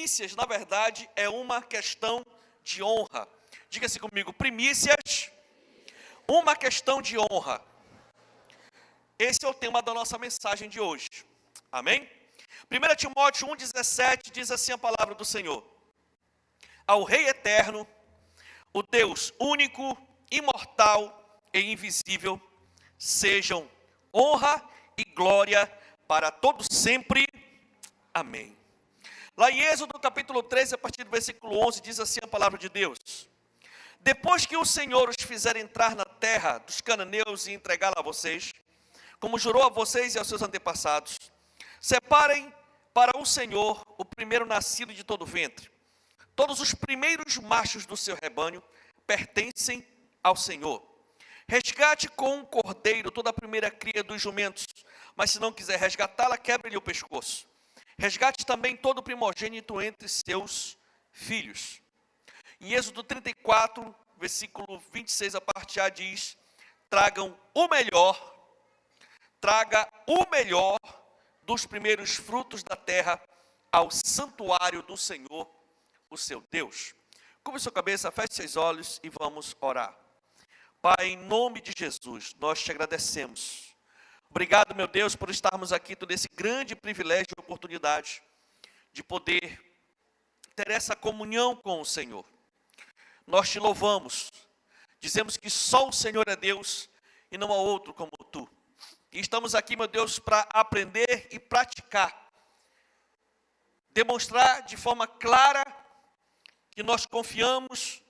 primícias, na verdade, é uma questão de honra. Diga-se comigo, primícias, uma questão de honra. Esse é o tema da nossa mensagem de hoje. Amém? 1 Timóteo 1,17 diz assim a palavra do Senhor: ao Rei eterno, o Deus único, imortal e invisível, sejam honra e glória para todos sempre. Amém. Lá em Êxodo capítulo 13, a partir do versículo 11, diz assim a palavra de Deus: depois que o Senhor os fizer entrar na terra dos cananeus e entregá-la a vocês, como jurou a vocês e aos seus antepassados, separem para o Senhor o primeiro nascido de todo o ventre. Todos os primeiros machos do seu rebanho pertencem ao Senhor. Resgate com um cordeiro toda a primeira cria dos jumentos, mas se não quiser resgatá-la, quebre-lhe o pescoço. Resgate também todo o primogênito entre seus filhos. Em Êxodo 34, versículo 26, a parte A diz: traga o melhor dos primeiros frutos da terra ao santuário do Senhor, o seu Deus. Curva sua cabeça, feche seus olhos e vamos orar. Pai, em nome de Jesus, nós te agradecemos. Obrigado, meu Deus, por estarmos aqui, todo esse grande privilégio e oportunidade de poder ter essa comunhão com o Senhor. Nós te louvamos, dizemos que só o Senhor é Deus e não há outro como tu. E estamos aqui, meu Deus, para aprender e praticar, demonstrar de forma clara que nós confiamos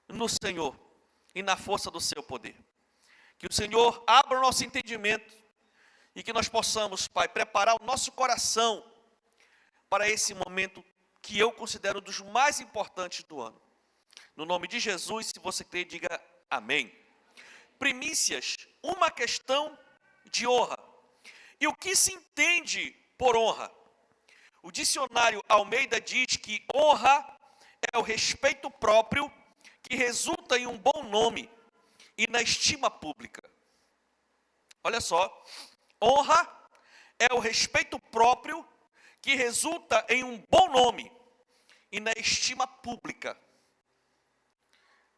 no Senhor e na força do seu poder. Que o Senhor abra o nosso entendimento e que nós possamos, Pai, preparar o nosso coração para esse momento que eu considero um dos mais importantes do ano. No nome de Jesus, se você crer, diga amém. Primícias, uma questão de honra. E o que se entende por honra? O dicionário Almeida diz que honra é o respeito próprio que resulta em um bom nome e na estima pública. Olha só, honra é o respeito próprio que resulta em um bom nome e na estima pública.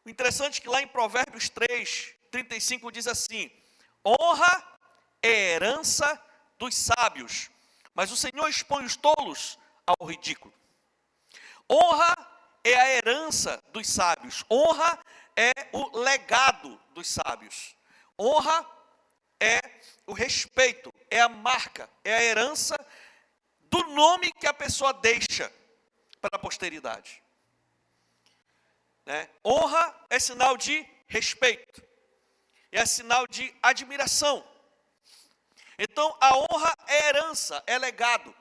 O interessante é que lá em Provérbios 3, 35 diz assim: honra é herança dos sábios, mas o Senhor expõe os tolos ao ridículo. Honra é a herança dos sábios, honra é o legado dos sábios, honra é o respeito, é a marca, é a herança do nome que a pessoa deixa para a posteridade. Honra é sinal de respeito, é sinal de admiração. Então, a honra é herança, é legado.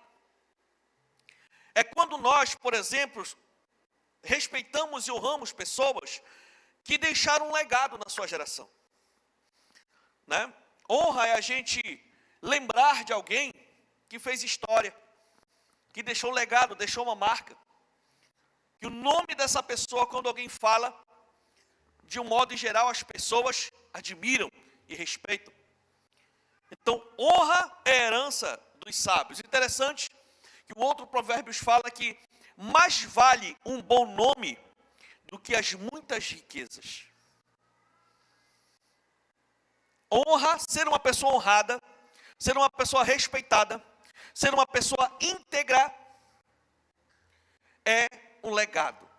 É quando nós, por exemplo, respeitamos e honramos pessoas que deixaram um legado na sua geração. Honra é a gente lembrar de alguém que fez história, que deixou um legado, deixou uma marca. Que o nome dessa pessoa, quando alguém fala, de um modo em geral, as pessoas admiram e respeitam. Então, honra é herança dos sábios. Interessante que o outro Provérbios fala que mais vale um bom nome do que as muitas riquezas. Honra, ser uma pessoa honrada, ser uma pessoa respeitada, ser uma pessoa íntegra, é um legado.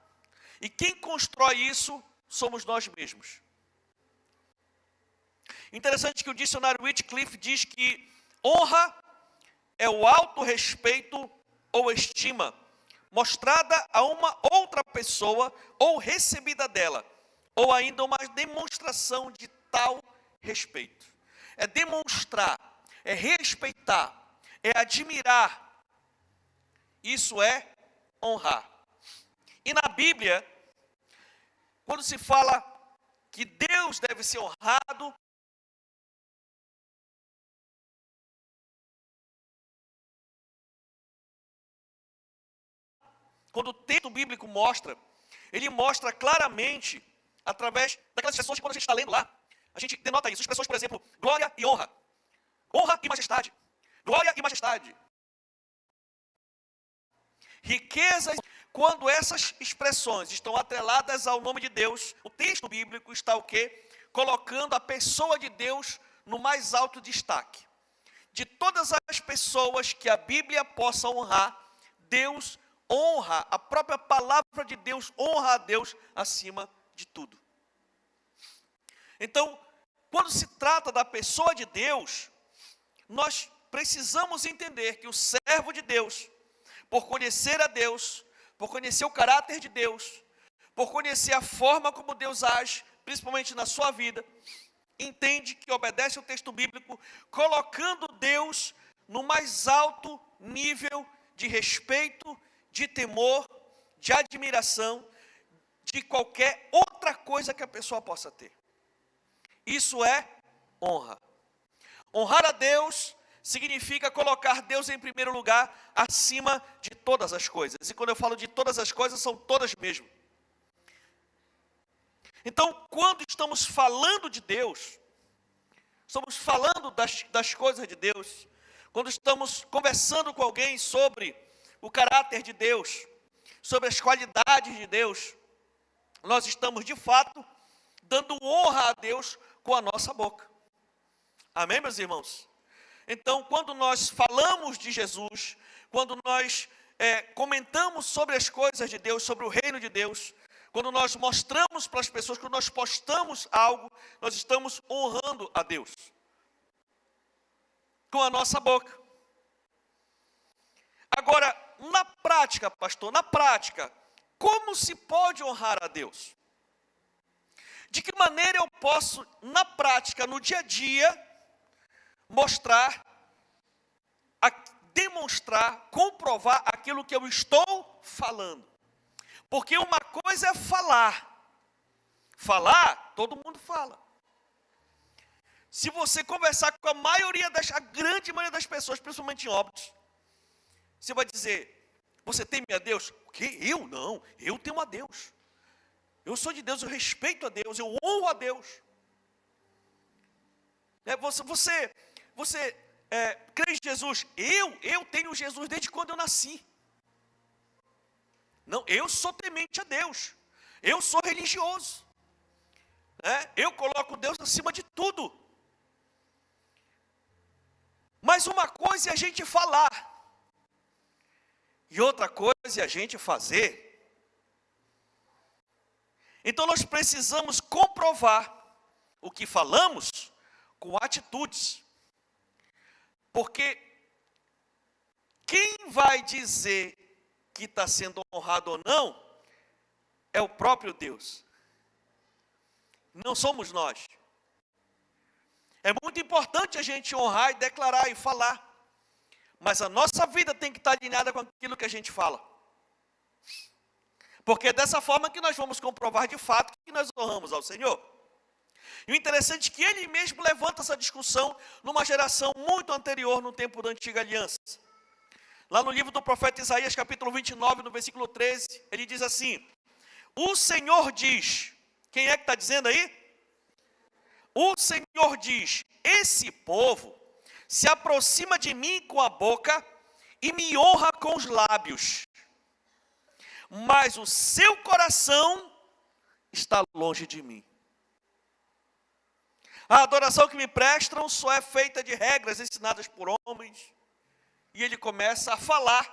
E quem constrói isso somos nós mesmos. Interessante que o dicionário Wycliffe diz que honra é o autorrespeito ou estima mostrada a uma outra pessoa ou recebida dela, ou ainda uma demonstração de tal respeito. É demonstrar, é respeitar, é admirar. Isso é honrar. E na Bíblia, quando se fala que Deus deve ser honrado, quando o texto bíblico mostra, ele mostra claramente, através daquelas expressões que quando a gente está lendo lá, a gente denota isso. Expressões, por exemplo, glória e honra. Honra e majestade. Glória e majestade. Riquezas quando essas expressões estão atreladas ao nome de Deus, o texto bíblico está o quê? Colocando a pessoa de Deus no mais alto destaque. De todas as pessoas que a Bíblia possa honrar, Deus honra, a própria palavra de Deus honra a Deus acima de tudo. Então, quando se trata da pessoa de Deus, nós precisamos entender que o servo de Deus, por conhecer a Deus, por conhecer o caráter de Deus, por conhecer a forma como Deus age, principalmente na sua vida, entende que obedece ao texto bíblico, colocando Deus no mais alto nível de respeito, de temor, de admiração, de qualquer outra coisa que a pessoa possa ter. Isso é honra. Honrar a Deus significa colocar Deus em primeiro lugar, acima de todas as coisas. E quando eu falo de todas as coisas, são todas mesmo. Então, quando estamos falando de Deus, estamos falando das coisas de Deus, quando estamos conversando com alguém sobre o caráter de Deus, sobre as qualidades de Deus, nós estamos, de fato, dando honra a Deus com a nossa boca. Amém, meus irmãos? Então, quando nós falamos de Jesus, quando nós comentamos sobre as coisas de Deus, sobre o reino de Deus, quando nós mostramos para as pessoas, quando nós postamos algo, nós estamos honrando a Deus com a nossa boca. Agora, na prática, pastor, na prática, como se pode honrar a Deus? De que maneira eu posso, na prática, no dia a dia, mostrar, demonstrar, comprovar aquilo que eu estou falando? Porque uma coisa é falar. Falar, todo mundo fala. Se você conversar com a grande maioria das pessoas, principalmente em óbitos, você vai dizer, você teme a Deus? O quê? Eu não, eu temo a Deus. Eu sou de Deus, eu respeito a Deus, eu honro a Deus. Você crê em Jesus? Eu tenho Jesus desde quando eu nasci. Não, eu sou temente a Deus. Eu sou religioso. Eu coloco Deus acima de tudo. Mas uma coisa é a gente falar. E outra coisa é a gente fazer. Então nós precisamos comprovar o que falamos com atitudes. Porque quem vai dizer que está sendo honrado ou não, é o próprio Deus. Não somos nós. É muito importante a gente honrar e declarar e falar. Mas a nossa vida tem que estar alinhada com aquilo que a gente fala. Porque é dessa forma que nós vamos comprovar de fato que nós honramos ao Senhor. E o interessante é que ele mesmo levanta essa discussão numa geração muito anterior, no tempo da antiga aliança. Lá no livro do profeta Isaías, capítulo 29, no versículo 13, ele diz assim, o Senhor diz, quem é que está dizendo aí? O Senhor diz, esse povo se aproxima de mim com a boca e me honra com os lábios, mas o seu coração está longe de mim. A adoração que me prestam só é feita de regras ensinadas por homens. E ele começa a falar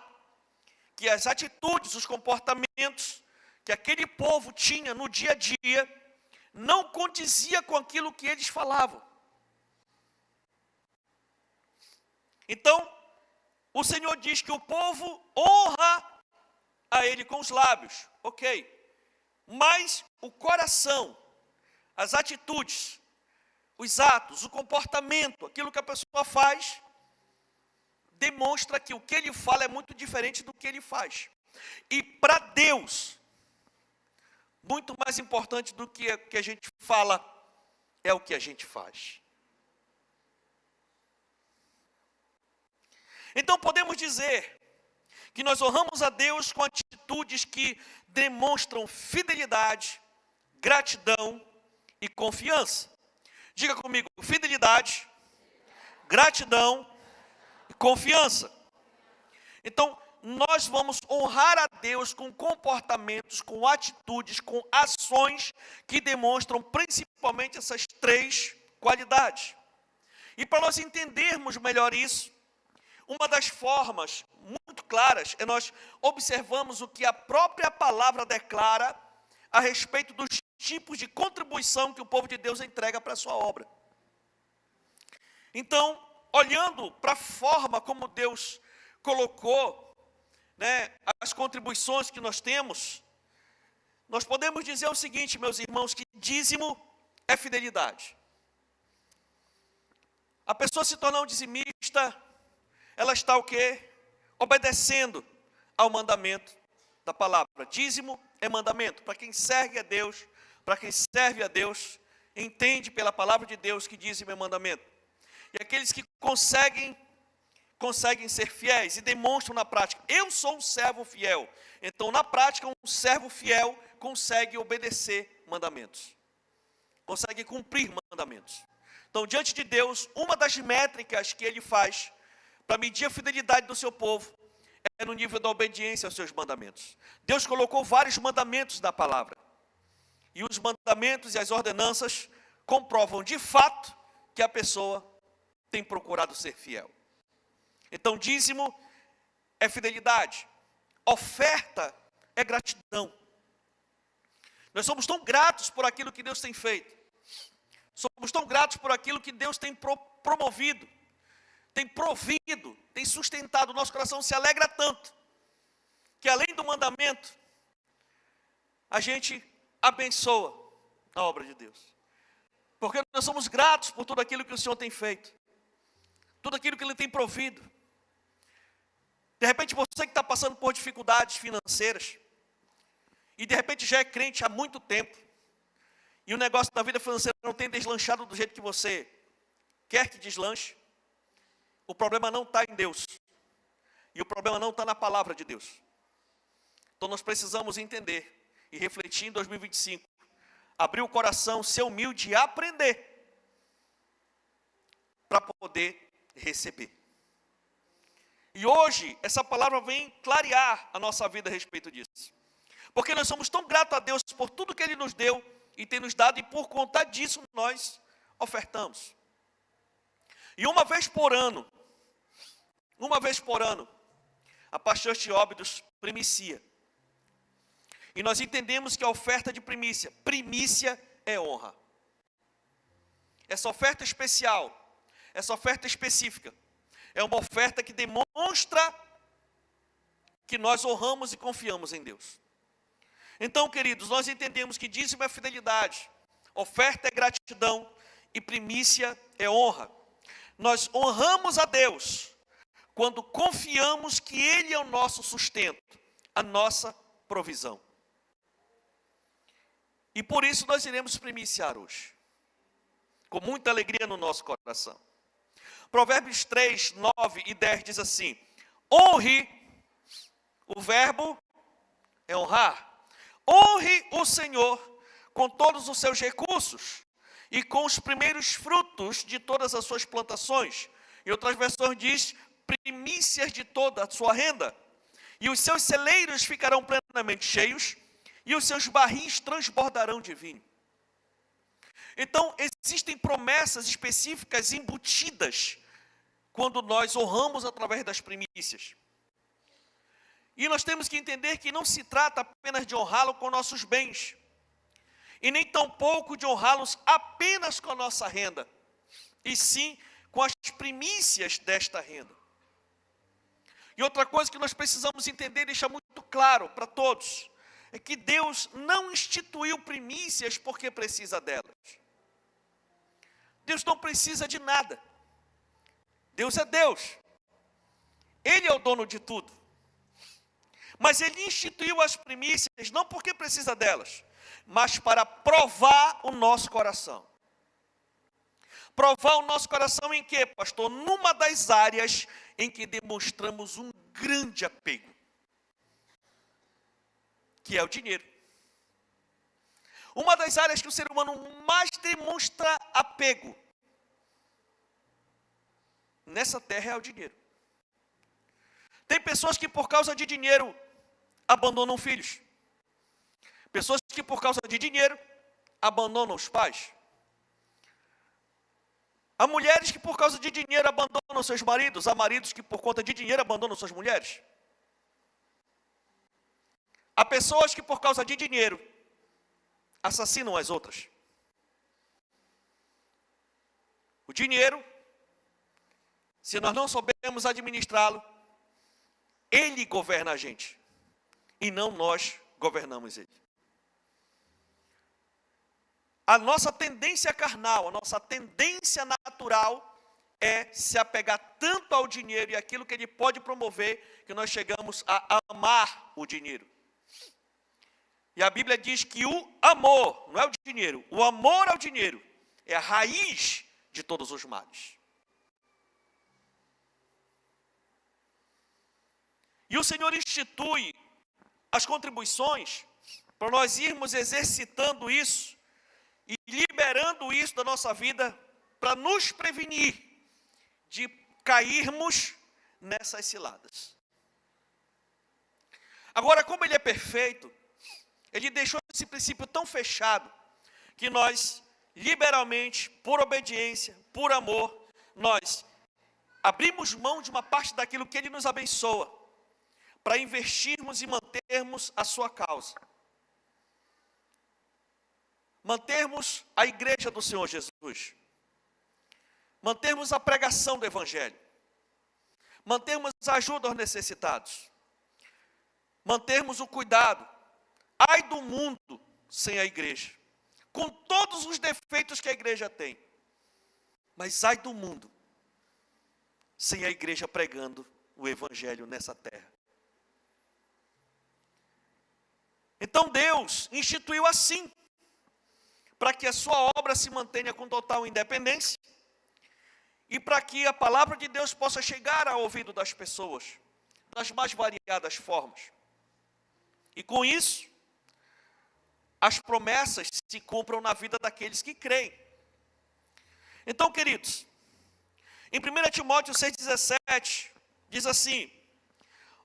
que as atitudes, os comportamentos que aquele povo tinha no dia a dia, não condizia com aquilo que eles falavam. Então, o Senhor diz que o povo honra a ele com os lábios, ok. Mas o coração, as atitudes, os atos, o comportamento, aquilo que a pessoa faz, demonstra que o que ele fala é muito diferente do que ele faz. E para Deus, muito mais importante do que a gente fala, é o que a gente faz. Então podemos dizer que nós honramos a Deus com atitudes que demonstram fidelidade, gratidão e confiança. Diga comigo, fidelidade, gratidão e confiança. Então, nós vamos honrar a Deus com comportamentos, com atitudes, com ações que demonstram principalmente essas três qualidades. E para nós entendermos melhor isso, uma das formas muito claras é nós observamos o que a própria palavra declara a respeito dos tipos de contribuição que o povo de Deus entrega para a sua obra. Então, olhando para a forma como Deus colocou, as contribuições que nós temos, nós podemos dizer o seguinte, meus irmãos, que dízimo é fidelidade. A pessoa se tornar um dizimista, ela está o quê? Obedecendo ao mandamento da palavra. Dízimo é mandamento. Para quem serve a Deus, para quem serve a Deus, entende pela palavra de Deus que dízimo é mandamento. E aqueles que conseguem ser fiéis e demonstram na prática. Eu sou um servo fiel. Então, na prática, um servo fiel consegue obedecer mandamentos. Consegue cumprir mandamentos. Então, diante de Deus, uma das métricas que ele faz para medir a fidelidade do seu povo é no nível da obediência aos seus mandamentos. Deus colocou vários mandamentos na palavra. E os mandamentos e as ordenanças comprovam de fato que a pessoa tem procurado ser fiel. Então, dízimo é fidelidade. Oferta é gratidão. Nós somos tão gratos por aquilo que Deus tem feito. Somos tão gratos por aquilo que Deus tem promovido, tem provido, tem sustentado. O nosso coração se alegra tanto, que além do mandamento, a gente abençoa a obra de Deus. Porque nós somos gratos por tudo aquilo que o Senhor tem feito, tudo aquilo que Ele tem provido. De repente você que está passando por dificuldades financeiras, e de repente já é crente há muito tempo, e o negócio da vida financeira não tem deslanchado do jeito que você quer que deslanche, o problema não está em Deus, e o problema não está na palavra de Deus. Então nós precisamos entender, e refletir em 2025, abrir o coração, ser humilde e aprender, para poder receber. E hoje, essa palavra vem clarear a nossa vida a respeito disso. Porque nós somos tão gratos a Deus por tudo que Ele nos deu e tem nos dado, e por conta disso nós ofertamos. E uma vez por ano, a Pastor Teóbidos primicia. E nós entendemos que a oferta de primícia é honra. Essa oferta especial, essa oferta específica, é uma oferta que demonstra que nós honramos e confiamos em Deus. Então, queridos, nós entendemos que dízimo é fidelidade, oferta é gratidão e primícia é honra. Nós honramos a Deus quando confiamos que Ele é o nosso sustento, a nossa provisão. E por isso nós iremos primiciar hoje, com muita alegria no nosso coração. Provérbios 3, 9 e 10 diz assim: honre, o verbo é honrar, honre o Senhor com todos os seus recursos e com os primeiros frutos de todas as suas plantações. Em outras versões diz, primícias de toda a sua renda. E os seus celeiros ficarão plenamente cheios e os seus barris transbordarão de vinho. Então, existem promessas específicas embutidas quando nós honramos através das primícias. E nós temos que entender que não se trata apenas de honrá-lo com nossos bens, e nem tampouco de honrá-los apenas com a nossa renda, e sim com as primícias desta renda. E outra coisa que nós precisamos entender e deixar muito claro para todos, é que Deus não instituiu primícias porque precisa delas. Deus não precisa de nada. Deus é Deus. Ele é o dono de tudo. Mas Ele instituiu as primícias não porque precisa delas, mas para provar o nosso coração. Provar o nosso coração em quê, pastor? Numa das áreas em que demonstramos um grande apego, que é o dinheiro. Uma das áreas que o ser humano mais demonstra apego nessa terra é o dinheiro. Tem pessoas que por causa de dinheiro abandonam filhos. Pessoas que por causa de dinheiro abandonam os pais. Há mulheres que por causa de dinheiro abandonam seus maridos. Há maridos que por conta de dinheiro abandonam suas mulheres. Há pessoas que por causa de dinheiro assassinam as outras. O dinheiro, se nós não soubermos administrá-lo, ele governa a gente. E não nós governamos ele. A nossa tendência carnal, a nossa tendência natural é se apegar tanto ao dinheiro e aquilo que ele pode promover, que nós chegamos a amar o dinheiro. E a Bíblia diz que o amor, não é o dinheiro, o amor ao dinheiro é a raiz de todos os males. E o Senhor institui as contribuições para nós irmos exercitando isso e liberando isso da nossa vida para nos prevenir de cairmos nessas ciladas. Agora, como ele é perfeito, ele deixou esse princípio tão fechado que nós, liberalmente, por obediência, por amor, nós abrimos mão de uma parte daquilo que ele nos abençoa para investirmos e mantermos a sua causa. Mantermos a igreja do Senhor Jesus. Mantermos a pregação do Evangelho. Mantermos a ajuda aos necessitados. Mantermos o cuidado. Ai do mundo sem a igreja. Com todos os defeitos que a igreja tem. Mas ai do mundo sem a igreja pregando o Evangelho nessa terra. Então Deus instituiu assim, para que a sua obra se mantenha com total independência e para que a palavra de Deus possa chegar ao ouvido das pessoas, das mais variadas formas. E com isso, as promessas se cumpram na vida daqueles que creem. Então, queridos, em 1 Timóteo 6,17, diz assim: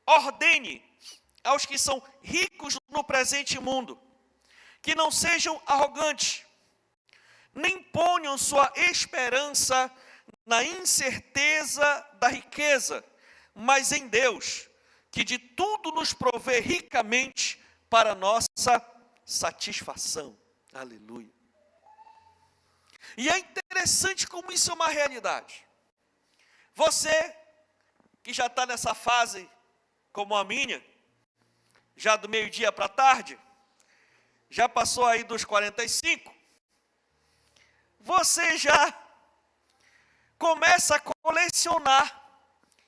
ordene aos que são ricos no presente mundo, que não sejam arrogantes, nem ponham sua esperança na incerteza da riqueza, mas em Deus, que de tudo nos provê ricamente para nossa satisfação. Aleluia. E é interessante como isso é uma realidade. Você que já está nessa fase como a minha, já do meio-dia para a tarde, já passou aí dos 45, você já começa a colecionar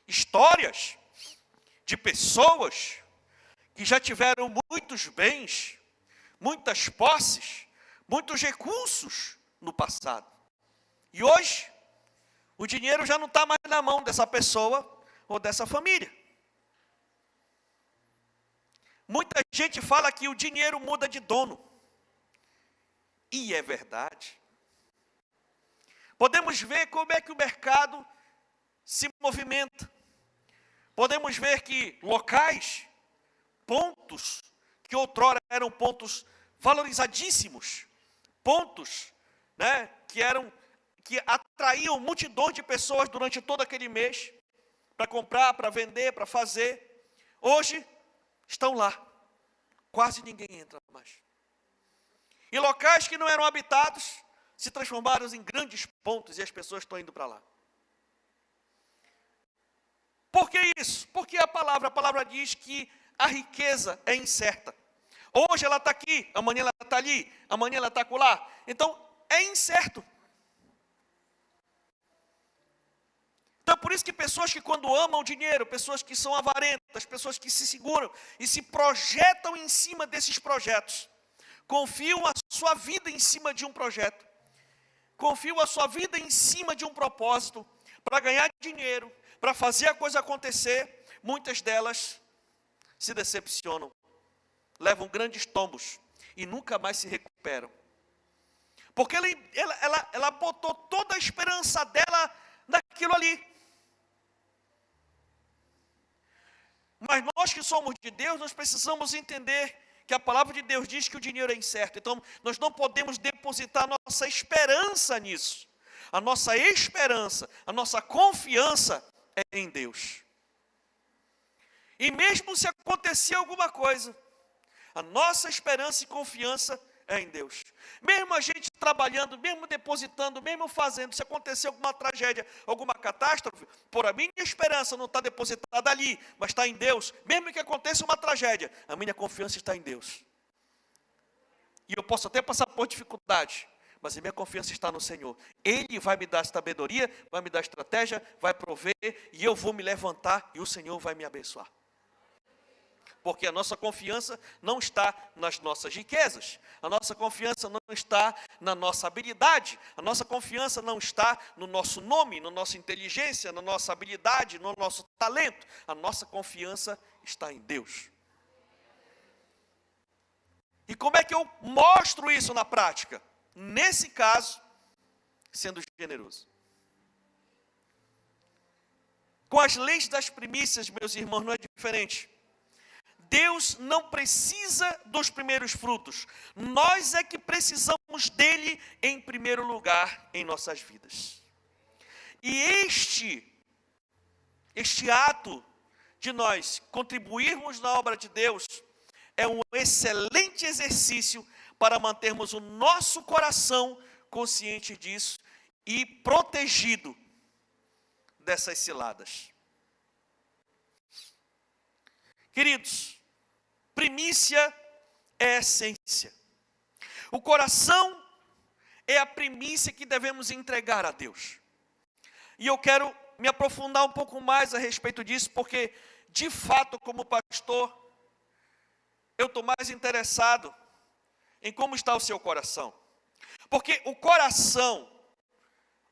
histórias de pessoas que já tiveram muitos bens, muitas posses, muitos recursos no passado. E hoje, o dinheiro já não está mais na mão dessa pessoa ou dessa família. Muita gente fala que o dinheiro muda de dono. E é verdade. Podemos ver como é que o mercado se movimenta. Podemos ver que locais, pontos, que outrora eram pontos valorizadíssimos, pontos, né, que atraíam multidões de pessoas durante todo aquele mês, para comprar, para vender, para fazer, hoje estão lá, quase ninguém entra mais. E locais que não eram habitados se transformaram em grandes pontos e as pessoas estão indo para lá. Por que isso? Porque a palavra diz que a riqueza é incerta. Hoje ela está aqui, amanhã ela está ali, amanhã ela está acolá. Então, é incerto. Então, por isso que pessoas que quando amam o dinheiro, pessoas que são avarentas, pessoas que se seguram e se projetam em cima desses projetos, confiam a sua vida em cima de um projeto, confiam a sua vida em cima de um propósito, para ganhar dinheiro, para fazer a coisa acontecer, muitas delas se decepcionam, levam grandes tombos e nunca mais se recuperam. Porque ela botou toda a esperança dela naquilo ali. Mas nós que somos de Deus, nós precisamos entender que a palavra de Deus diz que o dinheiro é incerto. Então, nós não podemos depositar nossa esperança nisso. A nossa esperança, a nossa confiança é em Deus. E mesmo se acontecer alguma coisa, a nossa esperança e confiança é em Deus. Mesmo a gente trabalhando, mesmo depositando, mesmo fazendo, se acontecer alguma tragédia, alguma catástrofe, por a minha esperança não está depositada ali, mas está em Deus. Mesmo que aconteça uma tragédia, a minha confiança está em Deus. E eu posso até passar por dificuldade, mas a minha confiança está no Senhor. Ele vai me dar sabedoria, vai me dar estratégia, vai prover, e eu vou me levantar e o Senhor vai me abençoar. Porque a nossa confiança não está nas nossas riquezas, a nossa confiança não está na nossa habilidade, a nossa confiança não está no nosso nome, na nossa inteligência, na nossa habilidade, no nosso talento. A nossa confiança está em Deus. E como é que eu mostro isso na prática? Nesse caso, sendo generoso. Com as leis das primícias, meus irmãos, não é diferente. Deus não precisa dos primeiros frutos. Nós é que precisamos dele em primeiro lugar em nossas vidas. E este ato de nós contribuirmos na obra de Deus é um excelente exercício para mantermos o nosso coração consciente disso e protegido dessas ciladas. Queridos, primícia é essência. O coração é a primícia que devemos entregar a Deus. E eu quero me aprofundar um pouco mais a respeito disso, porque, de fato, como pastor, eu estou mais interessado em como está o seu coração. Porque o coração,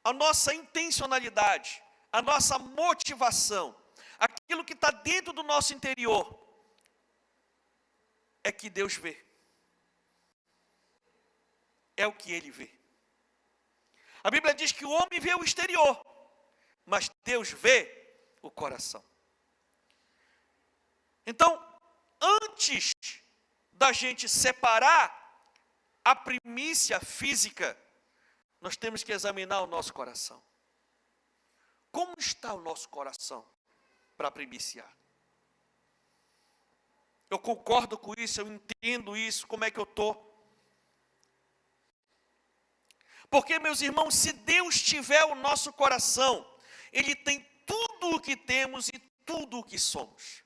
a nossa intencionalidade, a nossa motivação, aquilo que está dentro do nosso interior, é que Deus vê. É o que Ele vê. A Bíblia diz que o homem vê o exterior, mas Deus vê o coração. Então, antes da gente separar a primícia física, nós temos que examinar o nosso coração. Como está o nosso coração para primiciar? Eu concordo com isso, eu entendo isso, como é que eu estou. Porque, meus irmãos, se Deus tiver o nosso coração, Ele tem tudo o que temos e tudo o que somos.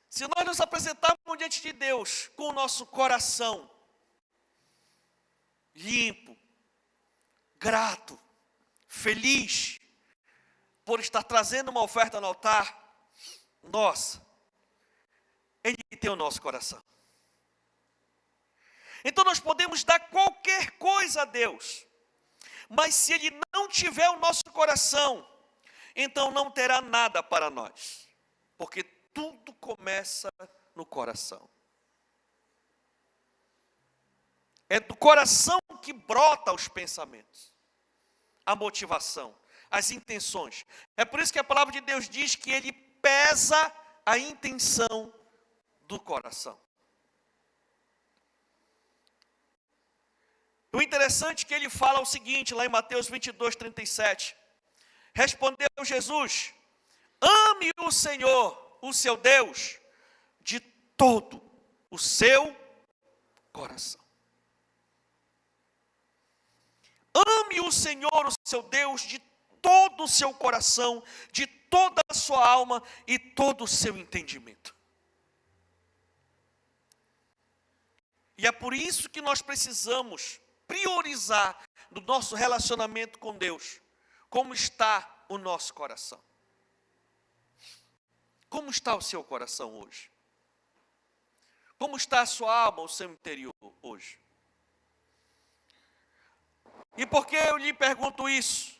Se nós nos apresentarmos diante de Deus com o nosso coração limpo, grato, feliz, por estar trazendo uma oferta no altar, nossa, Ele tem o nosso coração. Então nós podemos dar qualquer coisa a Deus, mas se Ele não tiver o nosso coração, então não terá nada para nós, porque tudo começa no coração. É do coração que brota os pensamentos, a motivação, as intenções. É por isso que a palavra de Deus diz que Ele pesa a intenção do coração. O interessante é que ele fala o seguinte, lá em Mateus 22, 37. Respondeu Jesus: ame o Senhor, o seu Deus, de todo o seu coração. Ame o Senhor, o seu Deus, de todo o seu coração, de toda a sua alma e todo o seu entendimento. E é por isso que nós precisamos priorizar no nosso relacionamento com Deus, como está o nosso coração. Como está o seu coração hoje? Como está a sua alma, o seu interior hoje? E por que eu lhe pergunto isso?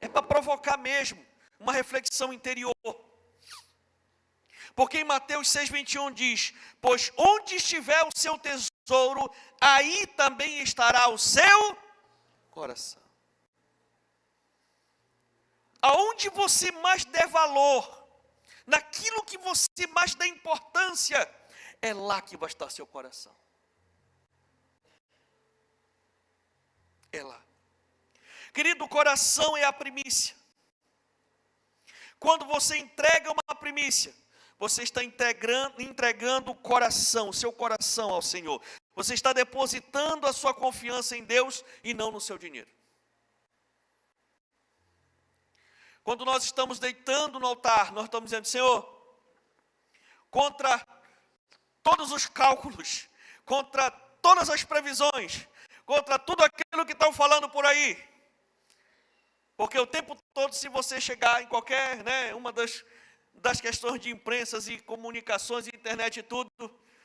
É para provocar mesmo uma reflexão interior. Porque em Mateus 6,21 diz: pois onde estiver o seu tesouro, aí também estará o seu coração. Aonde você mais der valor, naquilo que você mais dá importância, é lá que vai estar seu coração. É lá. Querido, o coração é a primícia. Quando você entrega uma primícia, você está entregando o coração, o seu coração ao Senhor. Você está depositando a sua confiança em Deus e não no seu dinheiro. Quando nós estamos deitando no altar, nós estamos dizendo: Senhor, contra todos os cálculos, contra todas as previsões, contra tudo aquilo que estão falando por aí. Porque o tempo todo, se você chegar em qualquer, uma das questões de imprensas e comunicações, internet e tudo,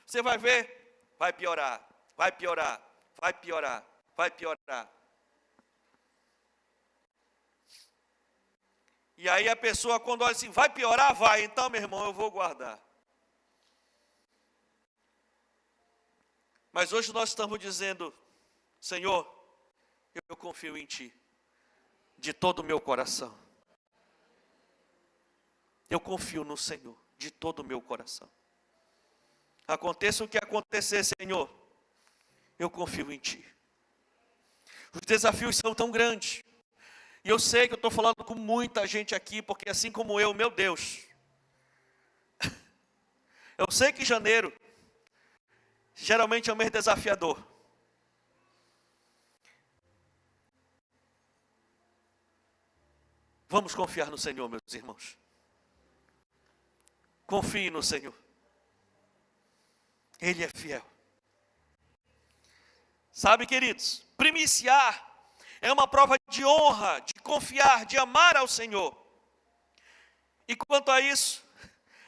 você vai ver, vai piorar, vai piorar, vai piorar, vai piorar. E aí a pessoa, quando olha assim, vai piorar? Vai. Então, meu irmão, eu vou guardar. Mas hoje nós estamos dizendo: Senhor, eu confio em Ti, de todo o meu coração. Eu confio no Senhor, de todo o meu coração. Aconteça o que acontecer, Senhor, eu confio em Ti. Os desafios são tão grandes. E eu sei que eu estou falando com muita gente aqui, porque assim como eu, meu Deus. Eu sei que janeiro geralmente é um mês desafiador. Vamos confiar no Senhor, meus irmãos. Confie no Senhor. Ele é fiel. Sabe, queridos, primiciar é uma prova de honra, de confiar, de amar ao Senhor. E quanto a isso,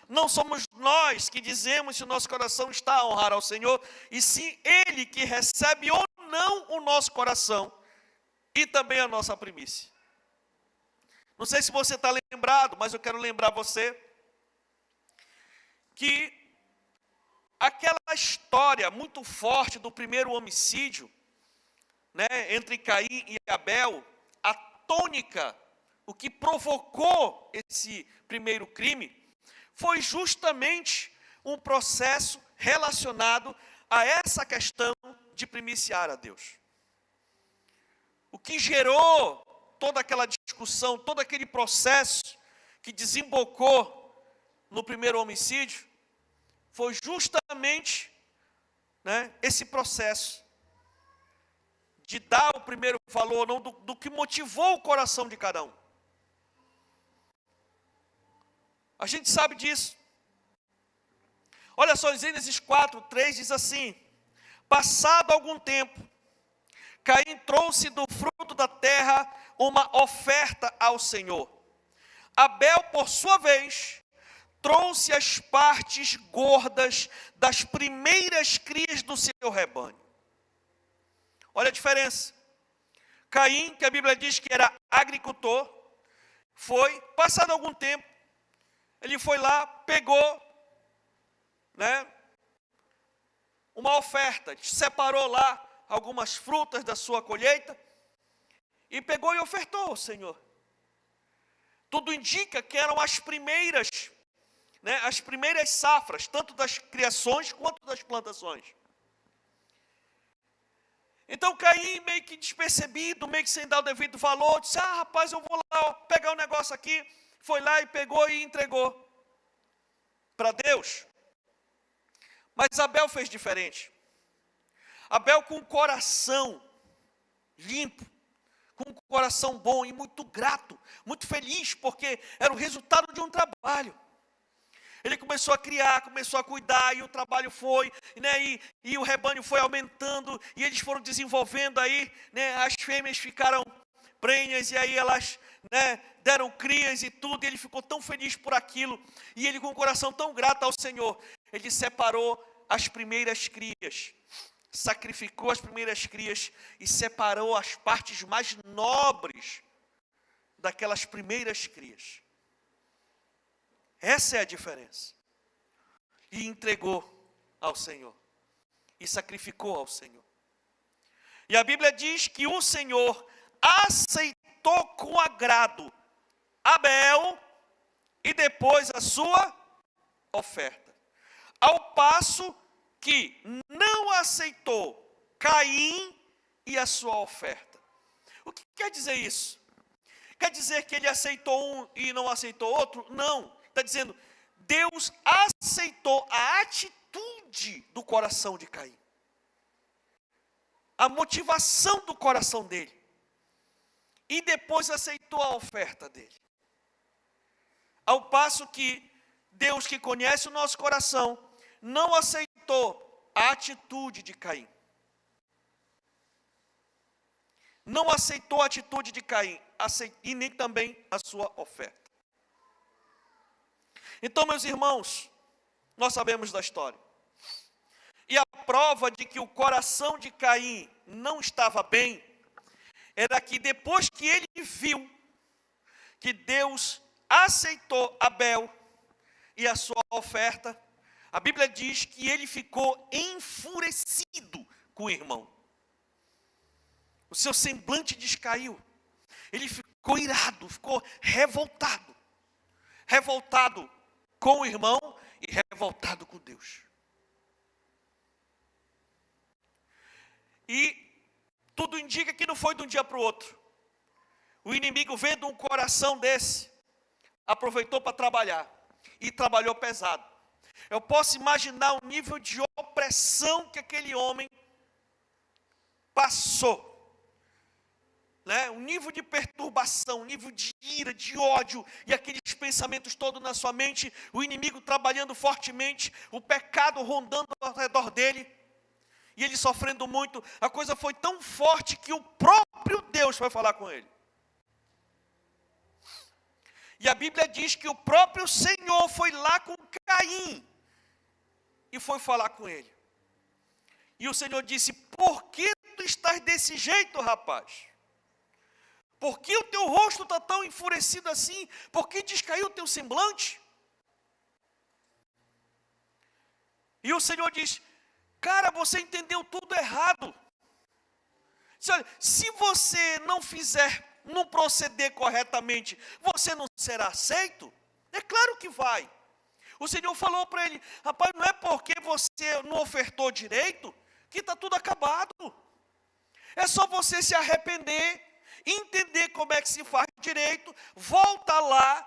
não somos nós que dizemos se o nosso coração está a honrar ao Senhor, e sim Ele que recebe ou não o nosso coração, e também a nossa primícia. Não sei se você está lembrado, mas eu quero lembrar você que aquela história muito forte do primeiro homicídio, entre Caim e Abel, a tônica, o que provocou esse primeiro crime, foi justamente um processo relacionado a essa questão de primiciar a Deus. O que gerou toda aquela discussão, todo aquele processo que desembocou no primeiro homicídio, foi justamente esse processo de dar o primeiro valor, não do que motivou o coração de cada um. A gente sabe disso. Olha só, em Gênesis 4:3 diz assim: passado algum tempo, Caim trouxe do fruto da terra uma oferta ao Senhor. Abel, por sua vez, trouxe as partes gordas das primeiras crias do seu rebanho. Olha a diferença. Caim, que a Bíblia diz que era agricultor, passado algum tempo, ele foi lá, pegou, uma oferta, separou lá algumas frutas da sua colheita, e pegou e ofertou ao Senhor. Tudo indica que eram as primeiras safras, tanto das criações quanto das plantações. Então Caim, meio que despercebido, meio que sem dar o devido valor, disse: rapaz, eu vou lá pegar um negócio aqui. Foi lá e pegou e entregou para Deus. Mas Abel fez diferente. Abel, com o coração limpo, com um coração bom e muito grato, muito feliz, porque era o resultado de um trabalho. Ele começou a criar, começou a cuidar, e o trabalho foi, e o rebanho foi aumentando, e eles foram desenvolvendo aí, as fêmeas ficaram prenhas, e aí elas deram crias e tudo, e ele ficou tão feliz por aquilo, e ele com o coração tão grato ao Senhor, ele separou as primeiras crias, sacrificou as primeiras crias, e separou as partes mais nobres daquelas primeiras crias. Essa é a diferença. E entregou ao Senhor. E sacrificou ao Senhor. E a Bíblia diz que o Senhor aceitou com agrado Abel e depois a sua oferta. Ao passo que não aceitou Caim e a sua oferta. O que quer dizer isso? Quer dizer que ele aceitou um e não aceitou outro? Não. Está dizendo, Deus aceitou a atitude do coração de Caim. A motivação do coração dele. E depois aceitou a oferta dele. Ao passo que Deus, que conhece o nosso coração, não aceitou a atitude de Caim. Não aceitou a atitude de Caim, e nem também a sua oferta. Então, meus irmãos, nós sabemos da história. E a prova de que o coração de Caim não estava bem, era que depois que ele viu que Deus aceitou Abel e a sua oferta, a Bíblia diz que ele ficou enfurecido com o irmão. O seu semblante descaiu. Ele ficou irado, ficou revoltado. Revoltado com o irmão e revoltado com Deus. E tudo indica que não foi de um dia para o outro. O inimigo, vendo um coração desse, aproveitou para trabalhar. E trabalhou pesado. Eu posso imaginar o nível de opressão que aquele homem passou. Um nível de perturbação, um nível de ira, de ódio, e aqueles pensamentos todos na sua mente, o inimigo trabalhando fortemente, o pecado rondando ao redor dele, e ele sofrendo muito. A coisa foi tão forte que o próprio Deus foi falar com ele. E a Bíblia diz que o próprio Senhor foi lá com Caim, e foi falar com ele. E o Senhor disse, por que tu estás desse jeito, rapaz? Por que o teu rosto está tão enfurecido assim? Por que descaiu o teu semblante? E o Senhor diz, cara, você entendeu tudo errado. Diz, olha, se você não proceder corretamente, você não será aceito? É claro que vai. O Senhor falou para ele, rapaz, não é porque você não ofertou direito, que está tudo acabado. É só você se arrepender, entender como é que se faz direito, volta lá,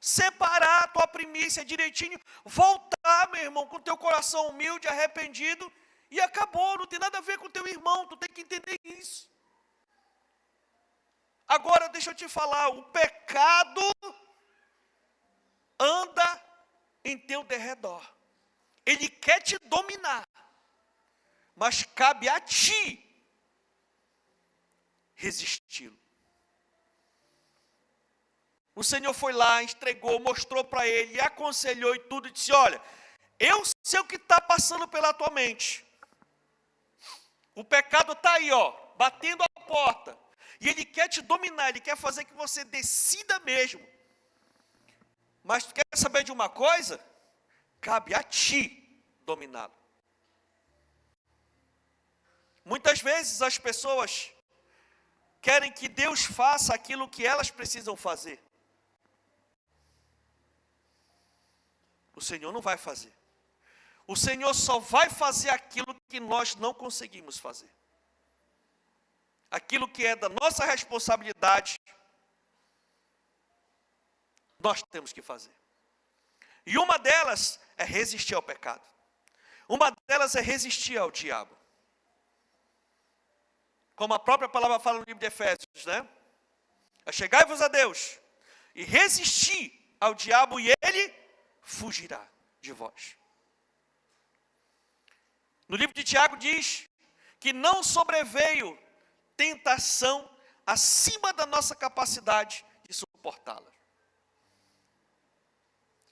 separar a tua primícia direitinho, voltar, meu irmão, com o teu coração humilde, arrependido, e acabou, não tem nada a ver com o teu irmão, tu tem que entender isso. Agora, deixa eu te falar, o pecado anda em teu derredor. Ele quer te dominar, mas cabe a ti resisti-lo. O Senhor foi lá, entregou, mostrou para ele, aconselhou e tudo, e disse, olha, eu sei o que está passando pela tua mente. O pecado está aí, batendo a porta. E ele quer te dominar, ele quer fazer que você decida mesmo. Mas tu quer saber de uma coisa? Cabe a ti dominá-lo. Muitas vezes as pessoas querem que Deus faça aquilo que elas precisam fazer. O Senhor não vai fazer. O Senhor só vai fazer aquilo que nós não conseguimos fazer. Aquilo que é da nossa responsabilidade, nós temos que fazer. E uma delas é resistir ao pecado. Uma delas é resistir ao diabo. Como a própria palavra fala no livro de Efésios, né? Achegai-vos a Deus e resistir ao diabo e ele fugirá de vós. No livro de Tiago diz que não sobreveio tentação acima da nossa capacidade de suportá-la.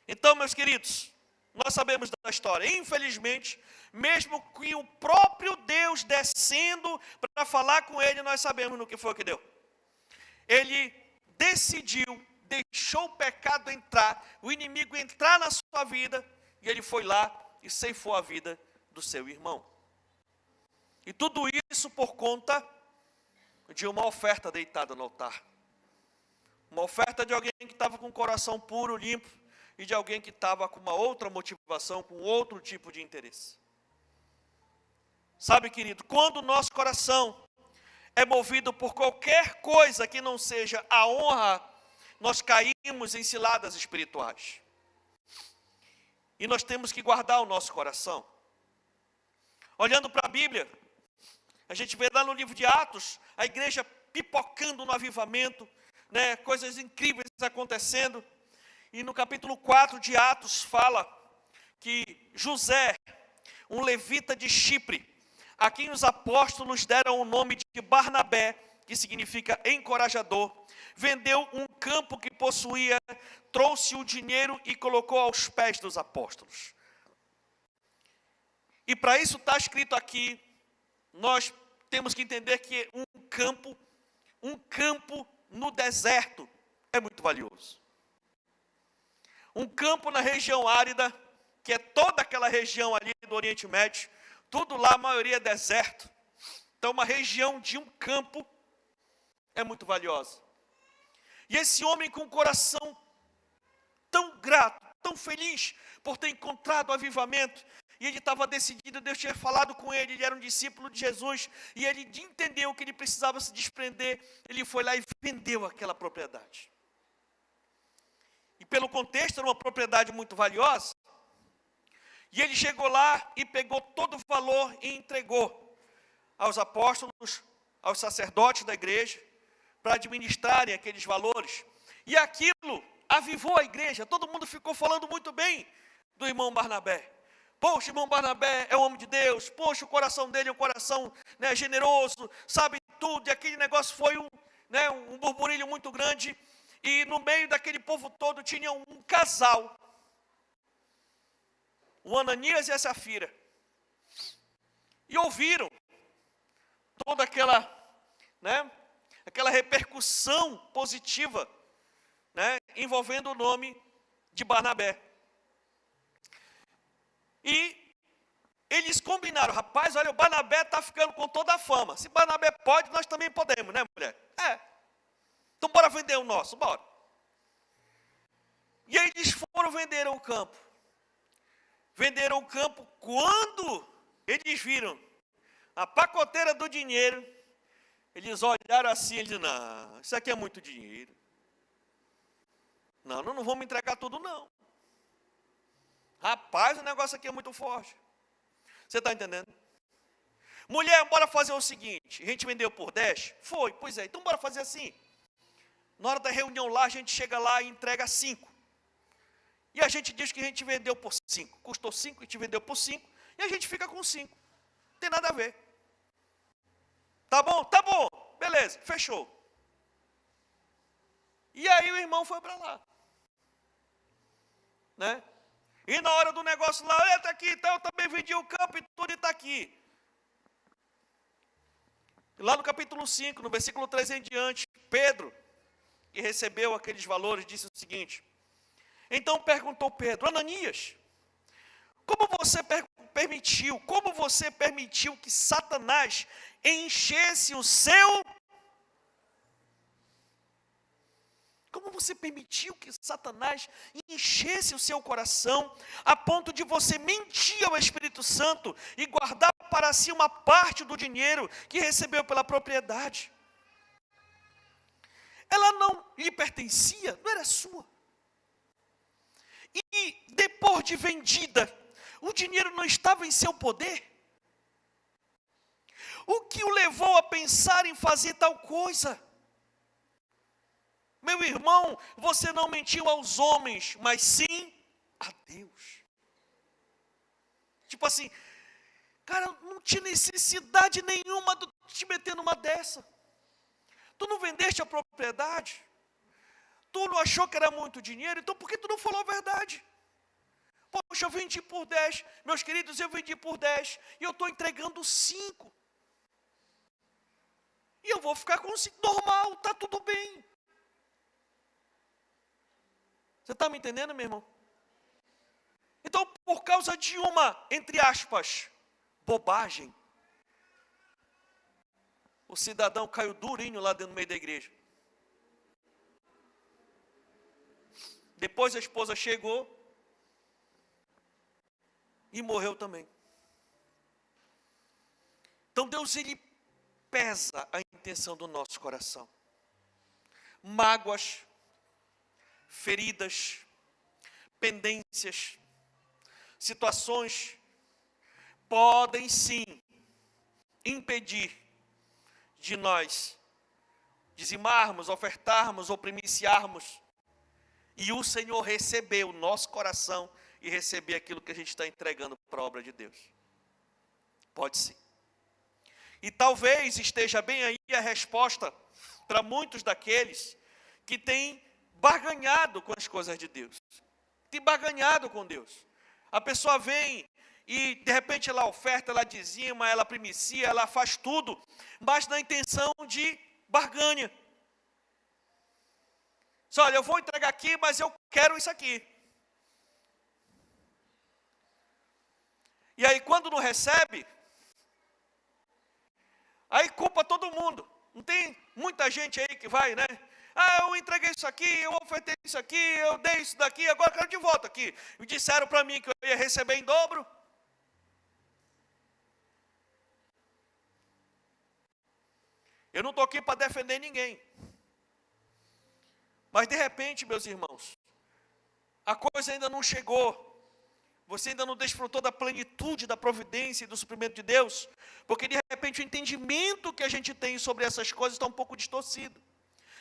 Então, meus queridos, nós sabemos da história. Infelizmente, mesmo que o próprio Deus descendo para falar com ele, nós sabemos no que foi que deu. Ele decidiu, deixou o pecado entrar, o inimigo entrar na sua vida, e ele foi lá e ceifou a vida do seu irmão. E tudo isso por conta de uma oferta deitada no altar. Uma oferta de alguém que estava com o coração puro, limpo, e de alguém que estava com uma outra motivação, com outro tipo de interesse. Sabe, querido, quando o nosso coração é movido por qualquer coisa que não seja a honra, nós caímos em ciladas espirituais. E nós temos que guardar o nosso coração. Olhando para a Bíblia, a gente vê lá no livro de Atos, a igreja pipocando no avivamento, né, coisas incríveis acontecendo. E no capítulo 4 de Atos fala que José, um levita de Chipre, a quem os apóstolos deram o nome de Barnabé, que significa encorajador, vendeu um campo que possuía, trouxe o dinheiro e colocou aos pés dos apóstolos. E para isso está escrito aqui, nós temos que entender que um campo no deserto é muito valioso. Um campo na região árida, que é toda aquela região ali do Oriente Médio, tudo lá, a maioria é deserto. Então, uma região de um campo é muito valiosa. E esse homem com o coração tão grato, tão feliz por ter encontrado o avivamento, e ele estava decidido, Deus tinha falado com ele, ele era um discípulo de Jesus, e ele entendeu que ele precisava se desprender, ele foi lá e vendeu aquela propriedade. E pelo contexto, era uma propriedade muito valiosa, e ele chegou lá e pegou todo o valor e entregou aos apóstolos, aos sacerdotes da igreja, para administrarem aqueles valores. E aquilo avivou a igreja, todo mundo ficou falando muito bem do irmão Barnabé. Poxa, o irmão Barnabé é um homem de Deus, poxa, o coração dele é um coração, né, generoso, sabe tudo, e aquele negócio foi um burburinho muito grande, e no meio daquele povo todo tinha um casal, o Ananias e a Safira, e ouviram toda aquela repercussão positiva, envolvendo o nome de Barnabé. E eles combinaram, rapaz, olha, o Barnabé está ficando com toda a fama. Se Barnabé pode, nós também podemos, né, mulher? Então bora vender o nosso, bora. E aí eles foram vender o campo. Venderam o campo quando eles viram a pacoteira do dinheiro. Eles olharam assim e disseram, não, isso aqui é muito dinheiro. Não vamos entregar tudo não. Rapaz, o negócio aqui é muito forte. Você está entendendo? Mulher, bora fazer o seguinte, a gente vendeu por 10? Foi, pois é, então bora fazer assim. Na hora da reunião lá, a gente chega lá e entrega 5. E a gente diz que a gente vendeu por 5. Custou 5, a gente vendeu por 5. E a gente fica com 5. Não tem nada a ver. Tá bom? Tá bom. Beleza, fechou. E aí o irmão foi para lá. E na hora do negócio lá, está aqui, então eu também vendi o campo e tudo está aqui. Lá no capítulo 5, no versículo 3 em diante, Pedro, que recebeu aqueles valores, disse o seguinte: então perguntou Pedro, Ananias, como você permitiu que Satanás enchesse o seu... Como você permitiu que Satanás enchesse o seu coração, a ponto de você mentir ao Espírito Santo e guardar para si uma parte do dinheiro que recebeu pela propriedade? Ela não lhe pertencia, não era sua. E depois de vendida, o dinheiro não estava em seu poder? O que o levou a pensar em fazer tal coisa? Meu irmão, você não mentiu aos homens, mas sim a Deus. Tipo assim, cara, não tinha necessidade nenhuma de te meter numa dessa. Tu não vendeste a propriedade? Tu não achou que era muito dinheiro? Então por que tu não falou a verdade? Poxa, eu vendi por 10. Meus queridos, eu vendi por 10. E eu estou entregando 5. E eu vou ficar com 5. Normal, está tudo bem. Você está me entendendo, meu irmão? Então, por causa de uma, entre aspas, bobagem, o cidadão caiu durinho lá dentro do meio da igreja. Depois a esposa chegou e morreu também. Então Deus, ele pesa a intenção do nosso coração. Mágoas, feridas, pendências, situações podem sim impedir de nós dizimarmos, ofertarmos ou primiciarmos e o Senhor receber o nosso coração e receber aquilo que a gente está entregando para a obra de Deus. Pode sim. E talvez esteja bem aí a resposta para muitos daqueles que têm barganhado com as coisas de Deus. Tem barganhado com Deus. A pessoa vem e de repente ela oferta, ela dizima, ela primicia, ela faz tudo, mas na intenção de barganha. Só, olha, eu vou entregar aqui, mas eu quero isso aqui. E aí quando não recebe, aí culpa todo mundo. Não tem muita gente aí que vai, né? Ah, eu entreguei isso aqui, eu ofertei isso aqui, eu dei isso daqui, agora eu quero de volta aqui. E disseram para mim que eu ia receber em dobro. Eu não estou aqui para defender ninguém. Mas de repente, meus irmãos, a coisa ainda não chegou. Você ainda não desfrutou da plenitude, da providência e do suprimento de Deus, porque de repente o entendimento que a gente tem sobre essas coisas está um pouco distorcido.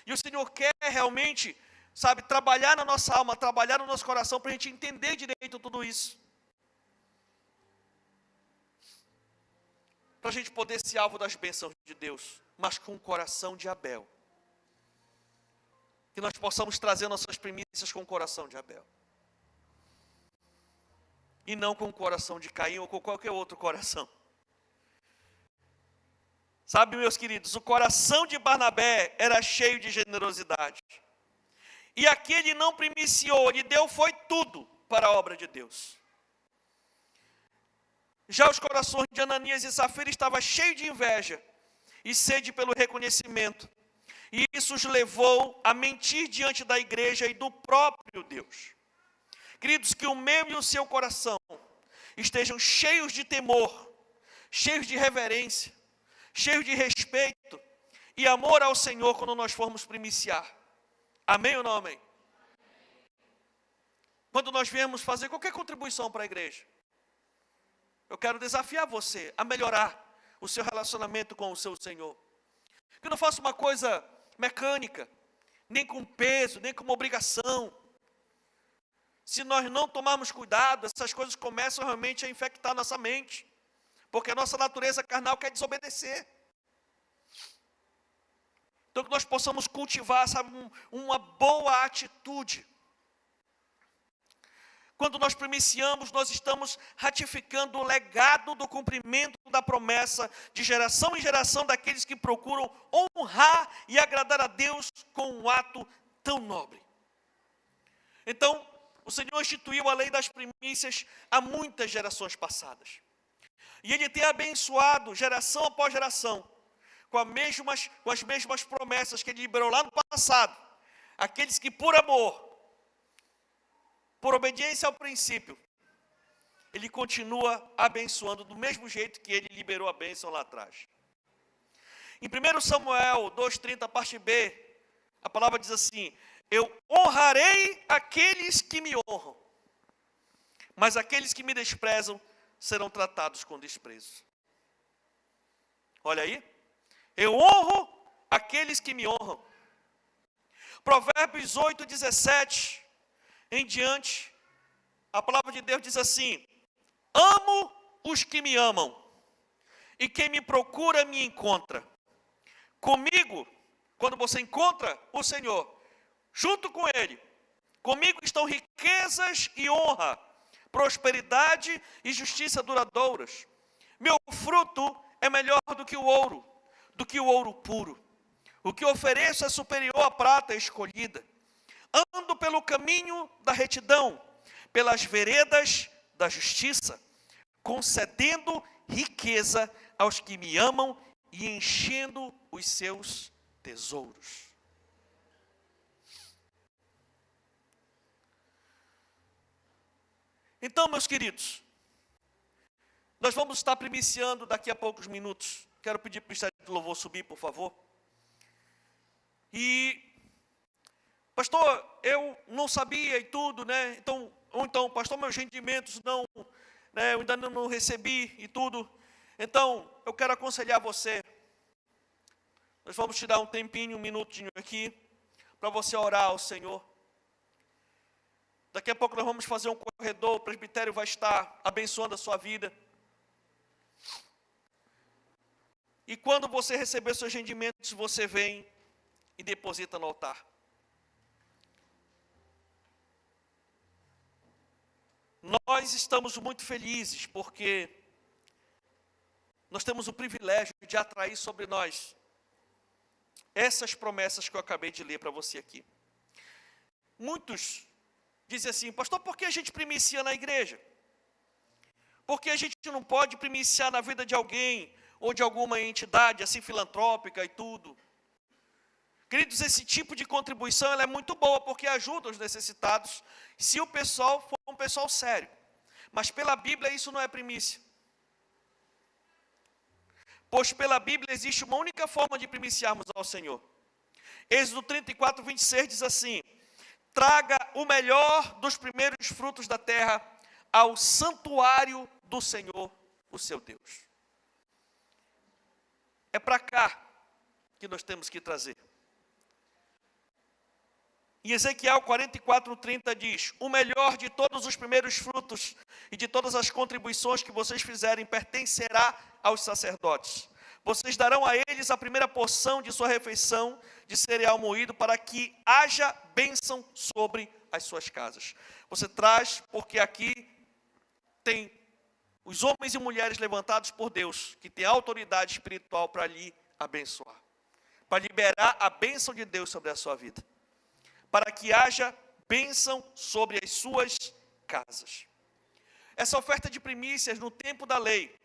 E o Senhor quer realmente, sabe, trabalhar na nossa alma, trabalhar no nosso coração, para a gente entender direito tudo isso. Para a gente poder ser alvo das bênçãos de Deus, mas com o coração de Abel. Que nós possamos trazer nossas primícias com o coração de Abel. E não com o coração de Caim ou com qualquer outro coração. Sabe, meus queridos, o coração de Barnabé era cheio de generosidade. E aqui ele não primiciou, ele deu foi tudo para a obra de Deus. Já os corações de Ananias e Safira estavam cheios de inveja e sede pelo reconhecimento. E isso os levou a mentir diante da igreja e do próprio Deus. Queridos, que o meu e o seu coração estejam cheios de temor, cheios de reverência, cheios de respeito e amor ao Senhor quando nós formos primiciar. Amém ou não amém? Quando nós viemos fazer qualquer contribuição para a igreja, eu quero desafiar você a melhorar o seu relacionamento com o seu Senhor. Que não faça uma coisa mecânica, nem com peso, nem com uma obrigação. Se nós não tomarmos cuidado, essas coisas começam realmente a infectar nossa mente, porque a nossa natureza carnal quer desobedecer. Então que nós possamos cultivar, sabe, uma boa atitude. Quando nós primiciamos, nós estamos ratificando o legado do cumprimento da promessa de geração em geração daqueles que procuram honrar e agradar a Deus com um ato tão nobre. Então, o Senhor instituiu a lei das primícias há muitas gerações passadas. E Ele tem abençoado geração após geração, com as mesmas promessas que Ele liberou lá no passado. Aqueles que por amor, por obediência ao princípio, Ele continua abençoando do mesmo jeito que Ele liberou a bênção lá atrás. Em 1 Samuel 2,30, parte B, a palavra diz assim: eu honrarei aqueles que me honram, mas aqueles que me desprezam serão tratados com desprezo. Olha aí, eu honro aqueles que me honram. Provérbios 8,17 em diante, a palavra de Deus diz assim: amo os que me amam, e quem me procura me encontra. Comigo, quando você encontra o Senhor, junto com Ele, comigo estão riquezas e honra, prosperidade e justiça duradouras. Meu fruto é melhor do que o ouro puro. O que ofereço é superior à prata escolhida. Ando pelo caminho da retidão, pelas veredas da justiça, concedendo riqueza aos que me amam e enchendo os seus tesouros. Então, meus queridos, nós vamos estar primiciando daqui a poucos minutos. Quero pedir para o Ministério do Louvor subir, por favor. E, pastor, eu não sabia e tudo, né? Então, pastor, meus rendimentos não, né, eu ainda não recebi e tudo. Então, eu quero aconselhar você. Nós vamos tirar um tempinho, um minutinho aqui, para você orar ao Senhor. Daqui a pouco nós vamos fazer um corredor, o presbitério vai estar abençoando a sua vida. E quando você receber seus rendimentos, você vem e deposita no altar. Nós estamos muito felizes porque nós temos o privilégio de atrair sobre nós essas promessas que eu acabei de ler para você aqui. Muitos dizem assim, pastor, por que a gente primicia na igreja? Por que a gente não pode primiciar na vida de alguém ou de alguma entidade assim filantrópica e tudo? Queridos, esse tipo de contribuição ela é muito boa porque ajuda os necessitados se o pessoal for um pessoal sério. Mas pela Bíblia isso não é primícia. Pois pela Bíblia existe uma única forma de primiciarmos ao Senhor. Êxodo 34, 26 diz assim, traga o melhor dos primeiros frutos da terra ao santuário do Senhor, o seu Deus. É para cá que nós temos que trazer. Em Ezequiel 44, 30 diz, o melhor de todos os primeiros frutos e de todas as contribuições que vocês fizerem pertencerá aos sacerdotes. Vocês darão a eles a primeira porção de sua refeição de cereal moído para que haja bênção sobre as suas casas. Você traz, porque aqui tem os homens e mulheres levantados por Deus, que têm autoridade espiritual para lhe abençoar, para liberar a bênção de Deus sobre a sua vida, para que haja bênção sobre as suas casas. Essa oferta de primícias no tempo da lei,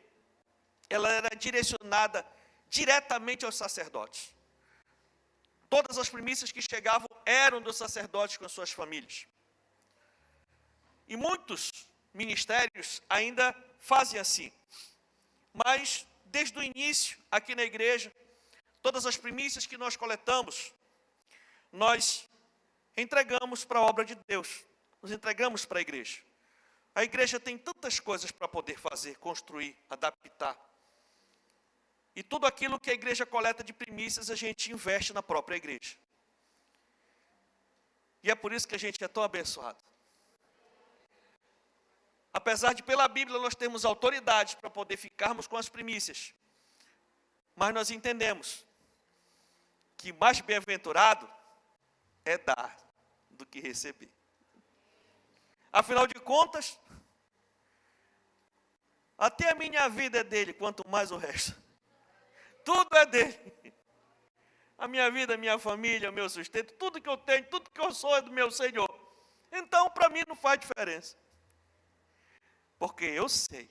ela era direcionada diretamente aos sacerdotes. Todas as primícias que chegavam eram dos sacerdotes com as suas famílias. E muitos ministérios ainda fazem assim. Mas, desde o início, aqui na igreja, todas as primícias que nós coletamos, nós entregamos para a obra de Deus, nos entregamos para a igreja. A igreja tem tantas coisas para poder fazer, construir, adaptar. E tudo aquilo que a igreja coleta de primícias, a gente investe na própria igreja. E é por isso que a gente é tão abençoado. Apesar de pela Bíblia nós termos autoridade para poder ficarmos com as primícias, mas nós entendemos que mais bem-aventurado é dar do que receber. Afinal de contas, até a minha vida é dele, quanto mais o resto. Tudo é dele. A minha vida, a minha família, o meu sustento, tudo que eu tenho, tudo que eu sou é do meu Senhor. Então, para mim não faz diferença. Porque eu sei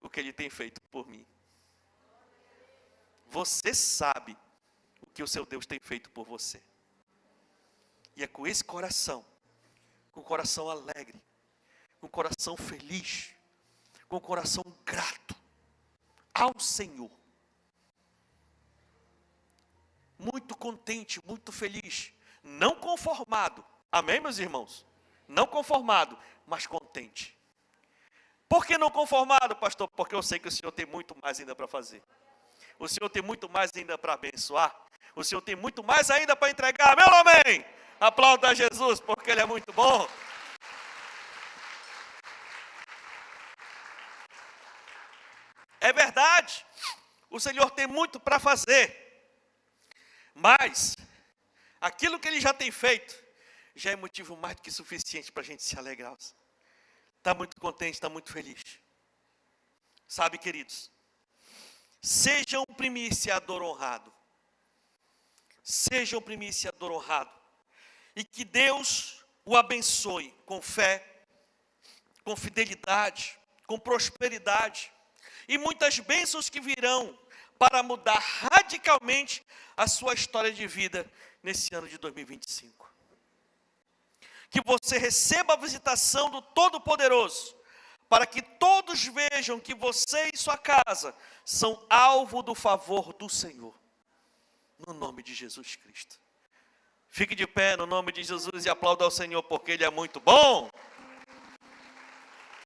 o que Ele tem feito por mim. Você sabe o que o seu Deus tem feito por você. E é com esse coração, com o coração alegre, com o coração feliz, com o coração grato ao Senhor, muito contente, muito feliz, não conformado, amém, meus irmãos? Não conformado, mas contente. Por que não conformado, pastor? Porque eu sei que o Senhor tem muito mais ainda para fazer. O Senhor tem muito mais ainda para abençoar. O Senhor tem muito mais ainda para entregar, meu amém? Aplauda a Jesus, porque Ele é muito bom. É verdade, o Senhor tem muito para fazer. Mas, aquilo que Ele já tem feito, já é motivo mais do que suficiente para a gente se alegrar. Está muito contente, está muito feliz. Sabe, queridos, seja um primiciador honrado. Seja um primiciador honrado. E que Deus o abençoe com fé, com fidelidade, com prosperidade. E muitas bênçãos que virão para mudar radicalmente a sua história de vida nesse ano de 2025. que você receba a visitação do Todo-Poderoso, para que todos vejam que você e sua casa são alvo do favor do Senhor, no nome de Jesus Cristo. Fique de pé no nome de Jesus e aplauda ao Senhor, porque Ele é muito bom.